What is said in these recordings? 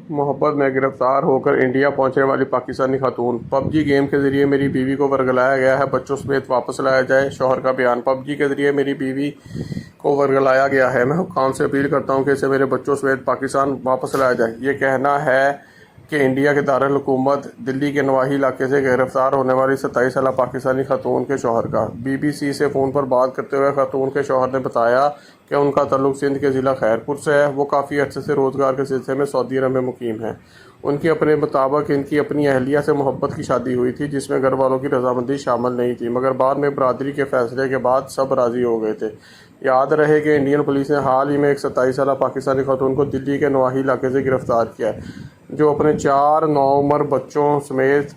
मोहब्बत में गिरफ्तार होकर इंडिया पहुंचने वाली पाकिस्तानी खातून। पबजी गेम के जरिए मेरी बीवी को वर्गलाया गया है, बच्चों समेत वापस लाया जाए। शौहर का बयान। पबजी के जरिए मेरी बीवी को वर्गलाया गया है। मैं हुक्काम से अपील करता हूं कि इसे मेरे बच्चों समेत पाकिस्तान वापस लाया जाए। ये कहना है कि इंडिया के दारुल हुकूमत दिल्ली के नवाही इलाके से गिरफ्तार होने वाली 27 साल पाकिस्तानी खातून के शौहर का। BBC से फ़ोन पर बात करते हुए खातून के शौहर ने बताया कि उनका ताल्लुक सिंध के ज़िला खैरपुर से है। वो काफ़ी अर्से से रोज़गार के सिलसिले में सऊदी अरब में मुकीम हैं। उनकी अपने मुताबिक इनकी अपनी अहलिया से मोहब्बत की शादी हुई थी, जिसमें घर वालों की रजामंदी शामिल नहीं थी, मगर बाद में बरादरी के फैसले के बाद सब राज़ी हो गए थे। याद रहे कि इंडियन पुलिस ने हाल ही में एक 27 साल पाकिस्तानी खातून को दिल्ली के नवाही इलाके से गिरफ्तार किया है, जो अपने 4 नौउम्र बच्चों समेत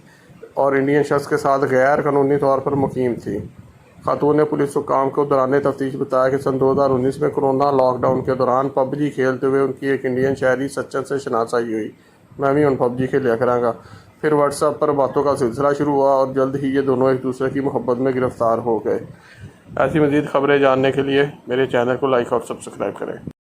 और इंडियन शख्स के साथ गैर कानूनी तौर पर मुकीम थी। खातून ने पुलिस हुक्काम को दौरान तफ्तीश बताया कि सन 2019 में कोरोना लॉकडाउन के दौरान पबजी खेलते हुए उनकी एक इंडियन शहरी सच्चन से शनासाई हुई। मैं भी उन पबजी खेलिया कराँगा। फिर व्हाट्सएप पर बातों का सिलसिला शुरू हुआ और जल्द ही ये दोनों एक दूसरे की मोहब्बत में गिरफ्तार हो गए। ऐसी मज़ीद खबरें जानने के लिए मेरे चैनल को लाइक और सब्सक्राइब करें।